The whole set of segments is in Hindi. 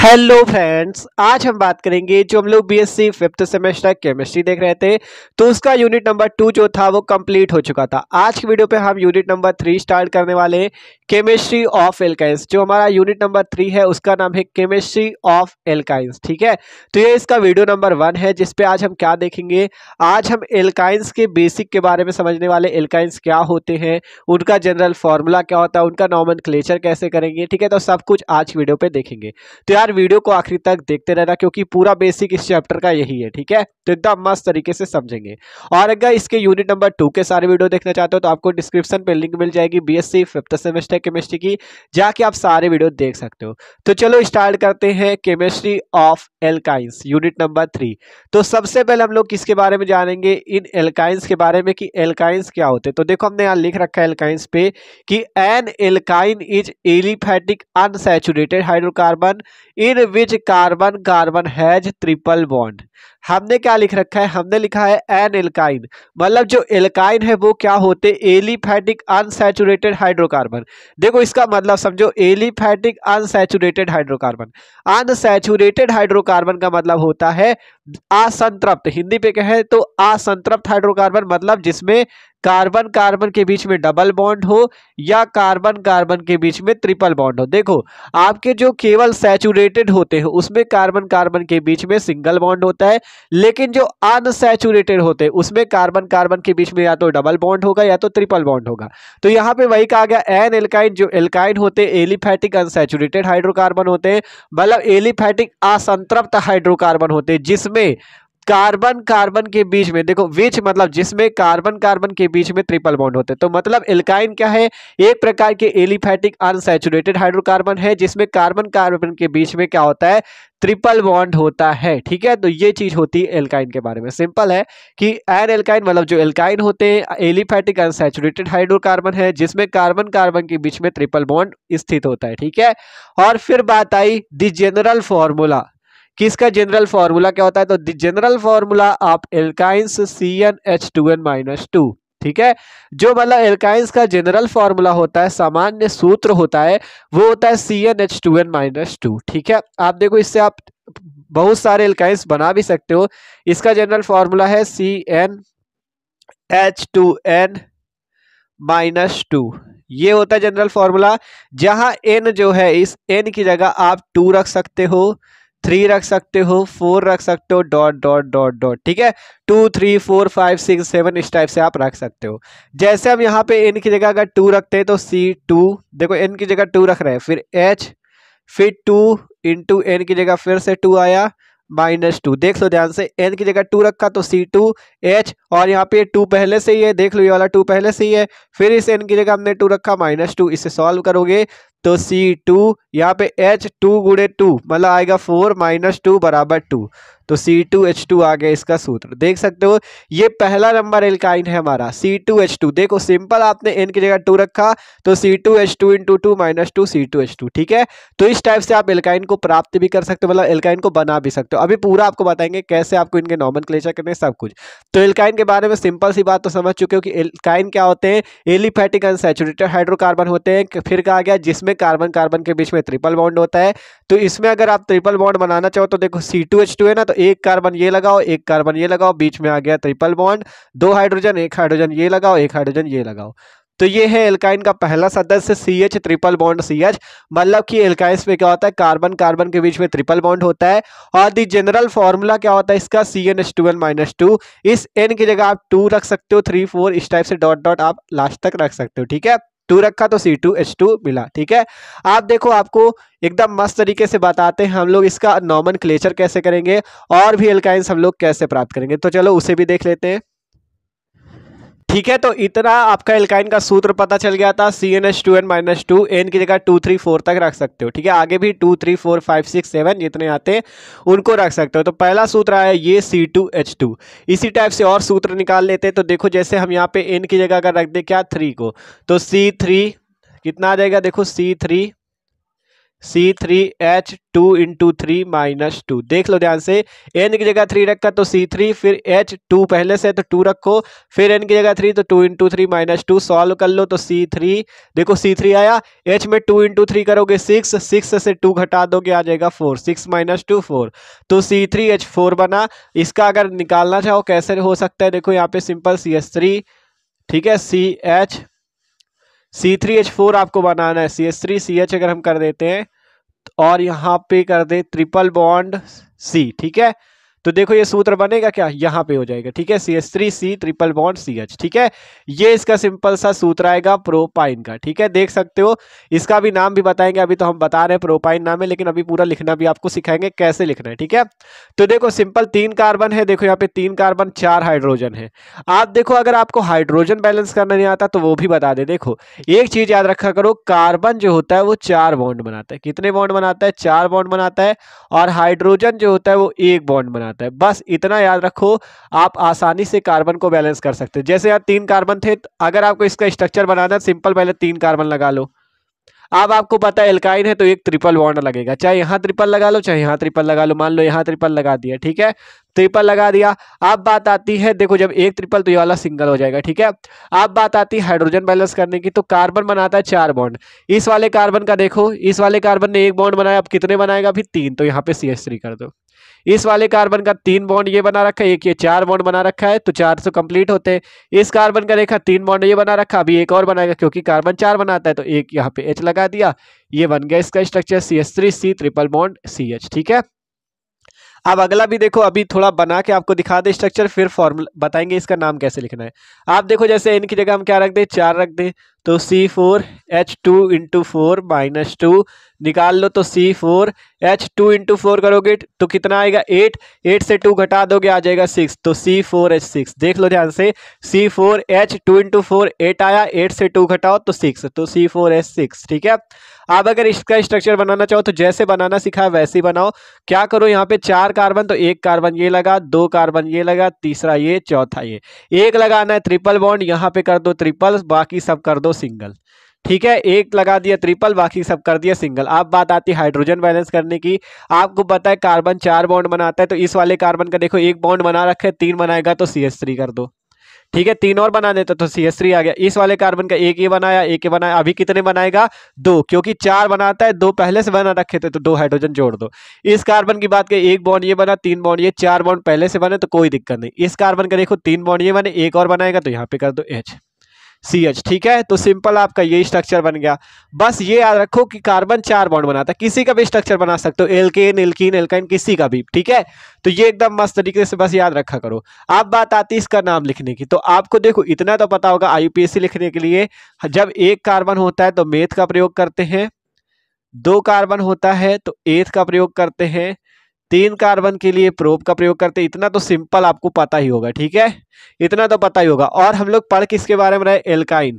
हेलो फ्रेंड्स, आज हम बात करेंगे जो हम लोग बीएससी फिफ्थ सेमेस्टर केमिस्ट्री देख रहे थे तो उसका यूनिट नंबर 2 जो था वो कंप्लीट हो चुका था। आज की वीडियो पे हम यूनिट नंबर 3 स्टार्ट करने वाले हैं, केमिस्ट्री ऑफ एल्काइंस। जो हमारा यूनिट नंबर 3 है उसका नाम है केमिस्ट्री ऑफ एल्काइंस। ठीक है, तो ये इसका वीडियो नंबर 1 है जिसपे आज हम क्या देखेंगे। आज हम एल्काइंस के बेसिक के बारे में समझने वाले, एल्काइंस क्या होते हैं, उनका जनरल फॉर्मूला क्या होता है, उनका नॉमेनक्लेचर कैसे करेंगे। ठीक है, तो सब कुछ आज की वीडियो पे देखेंगे। तो यार वीडियो को आखिरी तक देखते रहना क्योंकि पूरा बेसिक इस चैप्टर का यही है। ठीक है, तो एकदम मस्त तरीके से समझेंगे। और अगर इसके यूनिट नंबर 2 के सारे वीडियो देखना चाहते हो तो आपको डिस्क्रिप्शन पे लिंक मिल जाएगी बीएससी फिफ्थ सेमेस्टर केमिस्ट्री की, जाके आप सारे वीडियो देख सकते हो। तो चलो स्टार्ट करते हैं chemistry of alkynes unit number 3। तो सबसे पहले हम लोग किसके बारे में जानेंगे, इन एल्काइंस के बारे में कि एल्काइंस क्या होते हैं। तो देखो हमने यहाँ लिख रखा है एल्काइंस पे कि an alkyne is aliphatic unsaturated hydrocarbon in which carbon carbon has triple bond. हमने क्या लिख रखा है, हमने लिखा है एन एल्काइन, मतलब जो एल्काइन है वो क्या होते, एलिफैटिक अनसैचुरेटेड हाइड्रोकार्बन। देखो इसका मतलब समझो, aliphatic unsaturated hydrocarbon. Unsaturated hydrocarbon का मतलब होता है असंतृप्त, हिंदी पे कहे तो असंतृप्त हाइड्रोकार्बन, मतलब जिसमें कार्बन कार्बन के बीच में डबल बॉन्ड हो या कार्बन कार्बन के बीच में ट्रिपल बॉन्ड हो। देखो आपके जो केवल सैचुरेटेड होते हैं उसमें कार्बन कार्बन के बीच में सिंगल बॉन्ड होता है, लेकिन जो अनसैचुरेटेड होते हैं उसमें कार्बन कार्बन के बीच में या तो डबल बॉन्ड होगा या तो ट्रिपल बॉन्ड होगा। तो यहाँ पे वही कहा गया एन एल्काइन, जो एल्काइन होते हैं एलिफैटिक अनसैचुरेटेड हाइड्रोकार्बन होते हैं, मतलब एलिफैटिक असंतृप्त हाइड्रोकार्बन होते हैं जिसमें कार्बन कार्बन के बीच में, देखो विच मतलब जिसमें कार्बन कार्बन के बीच में ट्रिपल बॉन्ड होते हैं। तो मतलब एल्काइन क्या है, एक प्रकार के एलिफैटिक अनसैचुरेटेड हाइड्रोकार्बन है जिसमें कार्बन कार्बन के बीच में क्या होता है, ट्रिपल बॉन्ड होता है। ठीक है, तो ये चीज होती है एल्काइन के बारे में। सिंपल है कि एन एल्काइन मतलब जो एल्काइन होते हैं एलिफैटिक अनसैचुरेटेड हाइड्रोकार्बन है जिसमें कार्बन कार्बन के बीच में ट्रिपल बॉन्ड स्थित होता है। ठीक है, और फिर बात आई द जनरल फॉर्मूला, किसका जनरल फॉर्मूला क्या होता है। तो the general formula of alkynes CnH2n-2। ठीक है, जो मतलब एल्काइंस का जनरल फॉर्मूला होता है, सामान्य सूत्र होता है, वो होता है CnH2n-2। ठीक है, आप देखो इससे आप बहुत सारे एल्काइंस बना भी सकते हो। इसका जनरल फॉर्मूला है CnH2n-2, ये होता है जनरल फॉर्मूला। जहां n जो है, इस n की जगह आप 2 रख सकते हो, 3 रख सकते हो, 4 रख सकते हो, डॉट डॉट डॉट डॉट। ठीक है, 2 3 4 5 6 7 इस टाइप से आप रख सकते हो। जैसे हम यहाँ पे n की जगह अगर 2 रखते हैं तो C2, देखो n की जगह 2 रख रहे हैं, फिर H, फिर 2 इंटू n की जगह फिर से 2 आया, -2। देख लो ध्यान से, n की जगह 2 रखा तो C2H, और यहाँ पे 2 पहले से ही है, देख लो ये वाला 2 पहले से ही है, फिर इस n की जगह हमने 2 रखा -2। इसे सॉल्व करोगे तो C2, यहाँ पे H 2 गुणे 2 मतलब आएगा 4 -2 बराबर 2, तो C2H2 आ गया इसका सूत्र। देख सकते हो ये पहला नंबर एल्काइन है हमारा C2H2। देखो सिंपल, आपने n की जगह 2 रखा तो C2H2 इंटू 2 -2 C2H2। ठीक है, तो इस टाइप से आप एल्काइन को प्राप्त भी कर सकते हो, मतलब एल्काइन को बना भी सकते हो। अभी पूरा आपको बताएंगे कैसे आपको इनके नॉमेनक्लेचर करने सब कुछ। तो एल्काइन के बारे में सिंपल सी बात तो समझ चुके हो कि एल्काइन क्या होते हैं, एलिफैटिक अनसैचुरेटेड हाइड्रोकार्बन होते हैं। फिर कहा गया जिसमें कार्बन कार्बन के बीच में ट्रिपल बॉन्ड होता है। तो इसमें अगर आप ट्रिपल बॉन्ड बनाना चाहो तो देखो C2H2 है ना, तो एक कार्बन ये लगाओ, एक कार्बन ये लगाओ, बीच में आ गया ट्रिपल बॉन्ड, 2 हाइड्रोजन, एक हाइड्रोजन ये लगाओ, एक हाइड्रोजन ये लगाओ। तो ये है एल्काइन का पहला सदस्य CH, ट्रिपल बॉन्ड CH, मतलब कि एल्काइंस में क्या होता है, कार्बन कार्बन के बीच में ट्रिपल बॉन्ड होता है। और दी जनरल फॉर्मूला क्या होता है इसका, CnH2n-2। इस n की जगह आप 2 रख सकते हो, 3 4 इस टाइप से डॉट डॉट आप लास्ट तक रख सकते हो। ठीक है, 2 रखा तो C2H2 मिला। ठीक है, आप देखो आपको एकदम मस्त तरीके से बताते हैं हम लोग इसका नॉमेनक्लेचर कैसे करेंगे और भी एल्काइंस हम लोग कैसे प्राप्त करेंगे। तो चलो उसे भी देख लेते हैं। ठीक है, तो इतना आपका एल्काइन का सूत्र पता चल गया था, CnH2n-2, n की जगह 2 3 4 तक रख सकते हो। ठीक है, आगे भी 2 3 4 5 6 7 जितने आते हैं उनको रख सकते हो। तो पहला सूत्र आया ये C2H2। इसी टाइप से और सूत्र निकाल लेते हैं। तो देखो जैसे हम यहाँ पे n की जगह अगर रख दे क्या 3 को, तो C3 कितना आ जाएगा, देखो C3 C3H2 × 3 - 2। देख लो ध्यान से, n की जगह 3 रखा तो C3, फिर H2 पहले से तो 2 रखो, फिर n की जगह 3 तो 2 × 3 - 2 सॉल्व कर लो तो C3, देखो C3 आया, H में 2 × 3 करोगे 6, 6 से 2 घटा दोगे आ जाएगा 4, 6 - 2 4, तो C3H4 बना। इसका अगर निकालना चाहो कैसे हो सकता है, देखो यहाँ पे सिंपल CH3, ठीक है, C3H4 आपको बनाना है, CH3CH अगर हम कर देते हैं और यहाँ पे कर दे ट्रिपल बॉन्ड C, ठीक है, तो देखो ये सूत्र बनेगा क्या, यहाँ पे हो जाएगा, ठीक है, CH3C ट्रिपल बॉन्ड CH, ठीक है, ये इसका सिंपल सा सूत्र आएगा प्रोपाइन का, ठीक है, देख सकते हो। इसका भी नाम भी बताएंगे, अभी तो हम बता रहे हैं प्रोपाइन नाम है, लेकिन अभी पूरा लिखना भी आपको सिखाएंगे कैसे लिखना है, ठीक है। तो देखो सिंपल 3 कार्बन है, देखो यहाँ पे 3 कार्बन 4 हाइड्रोजन है। आप देखो अगर आपको हाइड्रोजन बैलेंस करना नहीं आता तो वो भी बता दे। देखो एक चीज याद रखा करो, कार्बन जो होता है वो 4 बॉन्ड बनाता है, कितने बॉन्ड बनाता है, 4 बॉन्ड बनाता है, और हाइड्रोजन जो होता है वो 1 बॉन्ड बनाता है। बस इतना याद रखो, आप आसानी से कार्बन को बैलेंस कर सकते हैं। जैसे यहाँ 3 कार्बन थे, अगर आपको इसका स्ट्रक्चर बनाना है, सिंपल पहले 3 कार्बन लगा लो। अब आपको पता है एल्काइन है तो एक ट्रिपल बॉन्ड लगेगा, चाहे यहाँ ट्रिपल लगा लो चाहे यहाँ ट्रिपल लगा लो, मान लो यहाँ ट्रिपल लगा दिया, ठीक है, ट्रिपल लगा दिया। अब बात आती है, देखो जब एक ट्रिपल तो ये वाला सिंगल हो जाएगा, ठीक है। अब बात आती है हाइड्रोजन बैलेंस करने की, तो कार्बन बनाता है 4 बॉन्ड, इस वाले कार्बन का देखो, इस वाले कार्बन ने 1 बॉन्ड बनाया, अब कितने बनाएगा, अभी 3, तो यहाँ पे CH3 कर दो। इस वाले कार्बन का 3 बॉन्ड ये बना रखा है, एक ये 4 बॉन्ड बना रखा है, तो 4 से कंप्लीट होते हैं। इस कार्बन का देखा 3 बॉन्ड ये बना रखा, अभी एक और बनाएगा क्योंकि कार्बन 4 बनाता है, तो एक यहाँ पे H लगा दिया, ये बन गया इसका structure CH3C triple bond CH, ठीक है। अब अगला भी देखो, अभी थोड़ा बना के आपको दिखा दे स्ट्रक्चर, फिर फॉर्मूला बताएंगे इसका नाम कैसे लिखना है। आप देखो जैसे n की जगह हम क्या रख दे, 4 रख दे, तो C4H2 × 4 - 2 निकाल लो, तो C4H2 × 4 करोगे तो कितना आएगा 8, 8 से 2 घटा दोगे आ जाएगा 6, तो C4H6। देख लो ध्यान से, C4H2 × 4 8 आया, 8 से 2 घटाओ तो 6, तो C4H6, ठीक है। अब अगर इसका स्ट्रक्चर बनाना चाहो तो जैसे बनाना सिखाया वैसे ही बनाओ। क्या करो, यहाँ पे 4 कार्बन तो 1 कार्बन ये लगा, 2 कार्बन ये लगा, तीसरा ये, चौथा ये, एक लगाना है ट्रिपल बॉन्ड, यहाँ पे कर दो ट्रिपल, बाकी सब कर दो सिंगल, ठीक है, एक लगा दिया ट्रिपल, बाकी सब कर दिया सिंगल। अब बात आती है हाइड्रोजन बैलेंस करने की। आपको पता है कार्बन 4 बॉन्ड बनाता है, तो इस वाले कार्बन का देखो 1 बॉन्ड बना रखा है, 3 बनाएगा तो CH3 कर दो, ठीक है, 3 और बना देते तो CH3 आ गया। इस वाले कार्बन का एक ये बनाया, एक ये बनाया, अभी कितने बनाएगा 2, क्योंकि 4 बनाता है, 2 पहले से बना रखे थे तो 2 हाइड्रोजन जोड़ दो। इस कार्बन की बात करें, 1 बॉन्ड ये बना, 3 बॉन्ड ये, 4 बॉन्ड पहले से बने तो कोई दिक्कत नहीं। इस कार्बन का देखो 3 बॉन्ड ये बने, एक और बनाएगा तो यहाँ पे कर दो CH, ठीक है। तो सिंपल आपका ये स्ट्रक्चर बन गया। बस ये याद रखो कि कार्बन 4 बॉन्ड बनाता है, किसी का भी स्ट्रक्चर बना सकते हो, एल्केन, एल्कीन, एल्काइन, किसी का भी, ठीक है। तो ये एकदम मस्त तरीके से बस याद रखा करो। अब बात आती है इसका नाम लिखने की, तो आपको देखो इतना तो पता होगा, IUPAC लिखने के लिए जब 1 कार्बन होता है तो मेथ का प्रयोग करते हैं, 2 कार्बन होता है तो एथ का प्रयोग करते हैं, 3 कार्बन के लिए प्रोप का प्रयोग करते हैं। इतना तो सिंपल आपको पता ही होगा, ठीक है, इतना तो पता ही होगा। और हम लोग पढ़ किसके बारे में रहे, एल्काइन,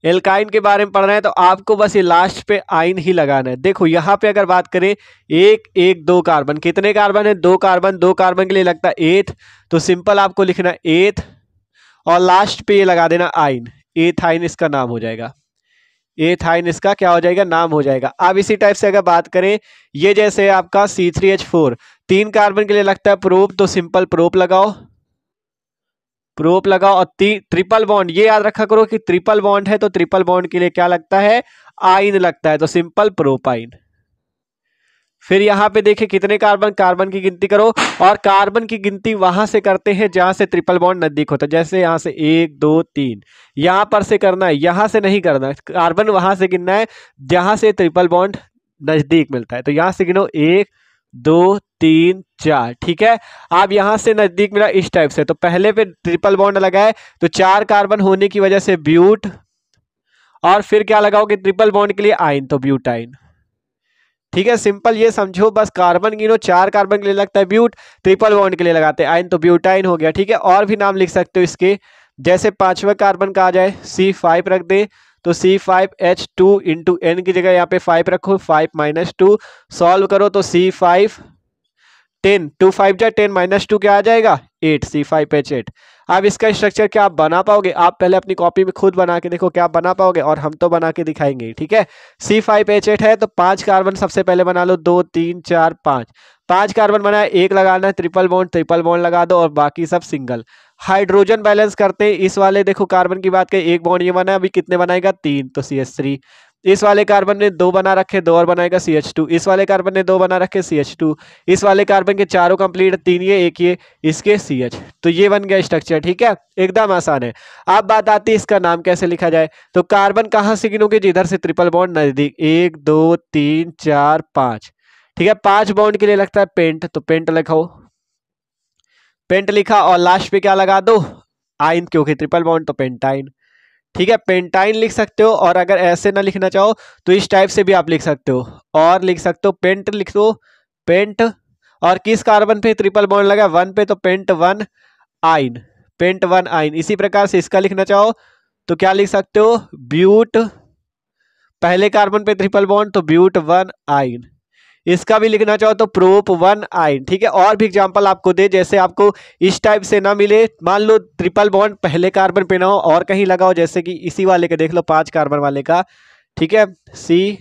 एल्काइन के बारे में पढ़ रहे हैं, तो आपको बस ये लास्ट पे आइन ही लगाना है। देखो यहाँ पे अगर बात करें 1 1 2 कार्बन, कितने कार्बन है, 2 कार्बन, 2 कार्बन के लिए लगता है एथ, तो सिंपल आपको लिखना एथ, और लास्ट पे ये लगा देना आइन, एथाइन इसका नाम हो जाएगा, एथाइन इसका क्या हो जाएगा, नाम हो जाएगा। अब इसी टाइप से अगर बात करें, ये जैसे आपका C3H4 3 कार्बन के लिए लगता है प्रोप, तो सिंपल प्रोप लगाओ, प्रोप लगाओ, और ट्रिपल बॉन्ड ये याद रखा करो कि ट्रिपल बॉन्ड है तो ट्रिपल बॉन्ड के लिए क्या लगता है, आइन लगता है, तो सिंपल प्रोपाइन। फिर यहाँ पे देखिए कितने कार्बन, कार्बन की गिनती करो, और कार्बन की गिनती वहां से करते हैं जहां से ट्रिपल बॉन्ड नजदीक होता है। जैसे यहाँ से 1 2 3 यहाँ पर से करना है, यहाँ से नहीं करना है, कार्बन वहां से गिनना है जहां से ट्रिपल बॉन्ड नजदीक मिलता है। तो यहाँ से गिनो 1 2 3 4, ठीक है। आप यहाँ से नजदीक मिला इस टाइप से, तो पहले पे ट्रिपल बॉन्ड लगाए तो 4 कार्बन होने की वजह से ब्यूट, और फिर क्या लगाओगे ट्रिपल बॉन्ड के लिए आइन, तो ब्यूटाइन, ठीक है। सिंपल ये समझो, बस कार्बन गिनो, 4 कार्बन के लिए लगता है ब्यूट, ट्रिपल बॉन्ड के लिए लगाते हैं आइन, तो ब्यूटाइन हो गया, ठीक है। और भी नाम लिख सकते हो इसके, जैसे 5वें कार्बन का आ जाए C5 रख दे, तो C5H2 × N की जगह यहाँ पे 5 रखो, 5 - 2 सॉल्व करो तो C5 10, 2 5 जा 10 - 2 क्या आ जाएगा 8, C5H8। अब इसका स्ट्रक्चर क्या आप बना पाओगे? आप पहले अपनी कॉपी में खुद बना के देखो क्या आप बना पाओगे, और हम तो बना के दिखाएंगे। ठीक है, C5H8 है तो 5 कार्बन सबसे पहले बना लो, 2 3 4 5। 5 कार्बन बनाया, एक लगाना है ट्रिपल बॉन्ड लगा दो और बाकी सब सिंगल। हाइड्रोजन बैलेंस करते हैं, इस वाले देखो कार्बन की बात करें, एक बॉन्ड ये बना है, अभी कितने बनाएगा 3 तो CH3। इस वाले कार्बन ने 2 बना रखे, 2 और बनाएगा CH2। इस वाले कार्बन ने 2 बना रखे CH2। इस वाले कार्बन के चारों कंप्लीट, 3 ये 1 ये, इसके CH। तो ये बन गया स्ट्रक्चर। ठीक है, एकदम आसान है। अब बात आती है इसका नाम कैसे लिखा जाए। तो कार्बन कहाँ से गिनोगे? जिधर से ट्रिपल बॉन्ड नजदीक, 1 2 3 4 5। ठीक है, 5 बॉन्ड के लिए लगता है पेंट, तो पेंट लिखो, पेंट लिखा और लास्ट पे क्या लगा दो? आइन, क्योंकि ट्रिपल बॉन्ड तो पेंटाइन। ठीक है, पेंटाइन लिख सकते हो, और अगर ऐसे ना लिखना चाहो तो इस टाइप से भी आप लिख सकते हो, और लिख सकते हो पेंट लिख दो, पेंट। और किस कार्बन पे ट्रिपल बॉन्ड लगा? 1 पे, तो पेंट 1 आइन, पेंट 1 आइन। इसी प्रकार से इसका लिखना चाहो तो क्या लिख सकते हो? ब्यूट, पहले कार्बन पे ट्रिपल बॉन्ड तो ब्यूट 1 आइन। इसका भी लिखना चाहो तो प्रोप 1 आइन। ठीक है, और भी एग्जांपल आपको दे, जैसे आपको इस टाइप से ना मिले, मान लो ट्रिपल बॉन्ड पहले कार्बन पे ना हो और कहीं लगाओ, जैसे कि इसी वाले के देख लो, 5 कार्बन वाले का। ठीक है, C,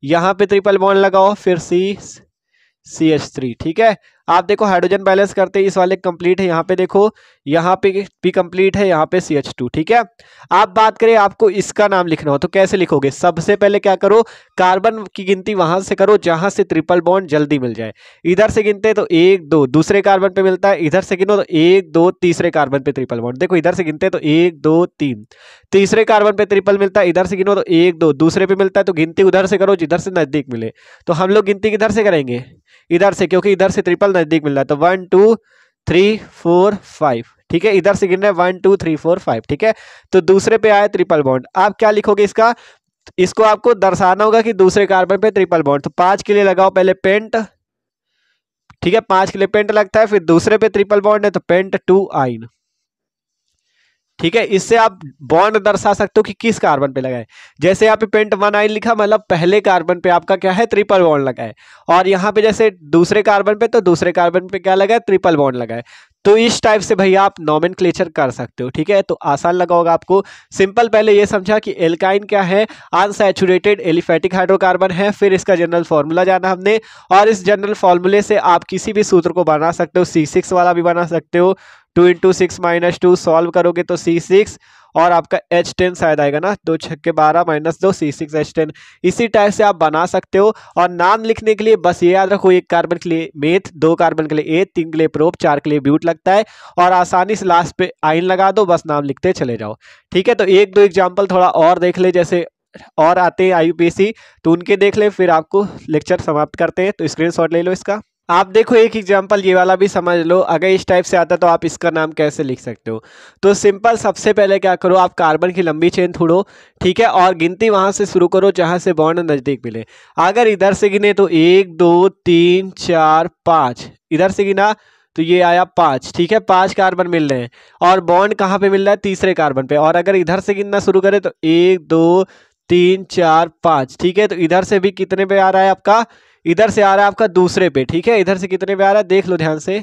यहाँ पे ट्रिपल बॉन्ड लगाओ, फिर CH3। ठीक है, आप देखो हाइड्रोजन बैलेंस करते हैं, इस वाले कंप्लीट है, यहाँ पे देखो, यहाँ पे भी कंप्लीट है, यहाँ पे CH2। ठीक है, आप बात करें आपको इसका नाम लिखना हो तो कैसे लिखोगे? सबसे पहले क्या करो, कार्बन की गिनती वहां से करो जहां से ट्रिपल बॉन्ड जल्दी मिल जाए। इधर से गिनते तो 1 2 दूसरे कार्बन पे मिलता है, इधर से गिनो तो 1 2 तीसरे कार्बन पे ट्रिपल बॉन्ड। देखो इधर से गिनते तो 1 2 3, तीसरे कार्बन पे ट्रिपल मिलता है, इधर से गिनो तो 1 2 दूसरे पे मिलता है, तो गिनती उधर से करो जिधर से नजदीक मिले। तो हम लोग गिनती किधर से करेंगे? इधर से, क्योंकि इधर से ट्रिपल नजदीक मिल रहा है। तो 1 2 3 4 5। ठीक है, इधर से गिन रहे हैं 1 2 3 4 5। ठीक है, तो दूसरे पे आया ट्रिपल बॉन्ड। आप क्या लिखोगे इसका? इसको आपको दर्शाना होगा कि दूसरे कार्बन पे ट्रिपल बॉन्ड। तो 5 के लिए लगाओ पहले पेंट। ठीक है, 5 के लिए पेंट लगता है, फिर दूसरे पे ट्रिपल बॉन्ड है तो पेंट 2 आइन। ठीक है, इससे आप बॉन्ड दर्शा सकते हो कि किस कार्बन पे लगा है। जैसे यहाँ पे पेंट 1 आइन लिखा, मतलब पहले कार्बन पे आपका क्या है? ट्रिपल बॉन्ड लगा है। और यहाँ पे जैसे दूसरे कार्बन पे, तो दूसरे कार्बन पे क्या लगा है? ट्रिपल बॉन्ड लगा है। तो इस टाइप से भैया आप नोमेनक्लेचर कर सकते हो। ठीक है, तो आसान लगा होगा आपको। सिंपल पहले ये समझा कि एल्काइन क्या है? अनसैचुरेटेड एलिफेटिक हाइड्रोकार्बन है। फिर इसका जनरल फॉर्मूला जाना हमने, और इस जनरल फॉर्मूले से आप किसी भी सूत्र को बना सकते हो। C6 वाला भी बना सकते हो, 2 × 6 - 2 सॉल्व करोगे तो C6, और आपका H10 शायद आएगा ना, 2 6 12 -2 C6 H10। इसी टाइप से आप बना सकते हो। और नाम लिखने के लिए बस ये याद रखो, 1 कार्बन के लिए मेथ, 2 कार्बन के लिए A, 3 के लिए प्रोप, 4 के लिए ब्यूट लगता है, और आसानी से लास्ट पे आइन लगा दो, बस नाम लिखते चले जाओ। ठीक है, तो 1 2 एग्जाम्पल थोड़ा और देख ले, जैसे और आते हैं IUPAC तो उनके देख ले, फिर आपको लेक्चर समाप्त करते हैं। तो स्क्रीनशॉट ले लो इसका। आप देखो एक एग्जाम्पल ये वाला भी समझ लो, अगर इस टाइप से आता तो आप इसका नाम कैसे लिख सकते हो। तो सिंपल, सबसे पहले क्या करो, आप कार्बन की लंबी चेन ढूंढो। ठीक है, और गिनती वहां से शुरू करो जहां से बॉन्ड नजदीक मिले। अगर इधर से गिने तो 1 2 3 4 5, इधर से गिना तो ये आया 5। ठीक है, 5 कार्बन मिल रहे हैं, और बॉन्ड कहाँ पे मिल रहा है? तीसरे कार्बन पे। और अगर इधर से गिनना शुरू करें तो 1 2 3 4 5। ठीक है, तो इधर से भी कितने पे आ रहा है आपका? इधर से आ रहा है आपका दूसरे पे। ठीक है, इधर से कितने पे आ रहा है देख लो ध्यान से,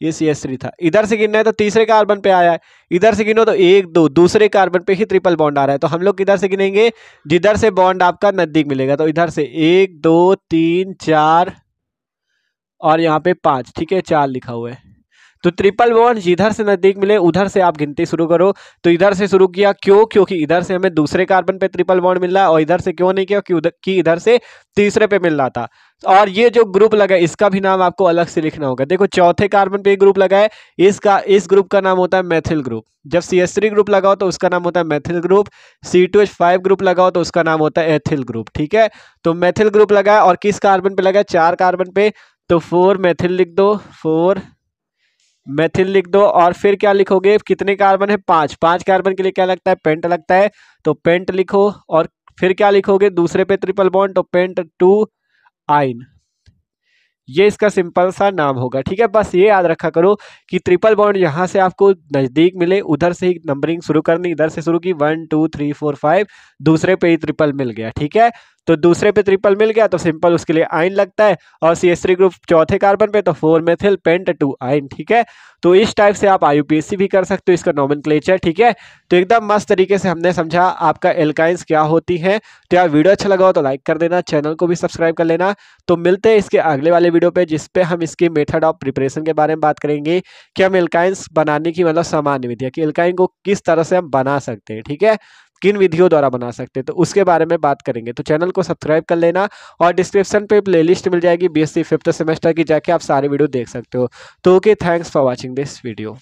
ये CH3 था। इधर से गिनना है तो तीसरे कार्बन पे आया है, इधर से गिनो तो 1 2 दूसरे कार्बन पे ही ट्रिपल बॉन्ड आ रहा है। तो हम लोग किधर से गिनेंगे? जिधर से बॉन्ड आपका नजदीक मिलेगा। तो इधर से 1 2 3 4 और यहाँ पे 5। ठीक है, 4 लिखा हुआ है। तो ट्रिपल बॉन्ड जिधर से नजदीक मिले उधर से आप गिनती शुरू करो। तो इधर से शुरू किया, क्यों? क्योंकि इधर से हमें दूसरे कार्बन पे ट्रिपल बॉन्ड मिल रहा है, और इधर से क्यों नहीं किया? कि इधर से तीसरे पे मिल रहा था। और ये जो ग्रुप लगा है इसका भी नाम आपको अलग से लिखना होगा। देखो चौथे कार्बन पे एक ग्रुप लगा है, इस ग्रुप का नाम होता है मेथिल ग्रुप। जब CH3 ग्रुप लगाओ तो उसका नाम होता है मेथिल ग्रुप। C2H5 ग्रुप लगाओ तो उसका नाम होता है एथिल ग्रुप। ठीक है, तो मेथिल ग्रुप लगा है, और किस कार्बन पे लगा है? 4 कार्बन पे। तो 4 मेथिल लिख दो, 4 मेथिल लिख दो। और फिर क्या लिखोगे? कितने कार्बन है? 5। 5 कार्बन के लिए क्या लगता है? पेंट लगता है, तो पेंट लिखो। और फिर क्या लिखोगे? दूसरे पे ट्रिपल बॉन्ड, तो पेंट 2 आइन। ये इसका सिंपल सा नाम होगा। ठीक है, बस ये याद रखा करो कि ट्रिपल बॉन्ड यहाँ से आपको नजदीक मिले उधर से ही नंबरिंग शुरू करनी। इधर से शुरू की 1 2 3 4 5, दूसरे पे ही ट्रिपल मिल गया। ठीक है, तो दूसरे पे ट्रिपल मिल गया तो सिंपल उसके लिए आइन लगता है, और CH3 ग्रुप चौथे कार्बन पे तो 4 मेथिल पेंट 2 आइन। ठीक है, तो इस टाइप से आप IUPAC भी कर सकते हो इसका नोमेनक्लेचर। ठीक है, तो एकदम मस्त तरीके से हमने समझा आपका एल्काइंस क्या होती हैं। तो यार वीडियो अच्छा लगा हो तो लाइक कर देना, चैनल को भी सब्सक्राइब कर लेना। तो मिलते हैं इसके अगले वाले वीडियो पे, जिसपे हम इसकी मेथड ऑफ प्रिपरेशन के बारे में बात करेंगे कि हम एल्काइंस बनाने की मतलब सामान्य विधियां कि एल्काइन को किस तरह से हम बना सकते हैं। ठीक है, किन विधियों द्वारा बना सकते हैं, तो उसके बारे में बात करेंगे। तो चैनल को सब्सक्राइब कर लेना, और डिस्क्रिप्शन पे प्लेलिस्ट मिल जाएगी BSc 5th सेमेस्टर की, जाके आप सारे वीडियो देख सकते हो। तो okay, thanks for watching this video.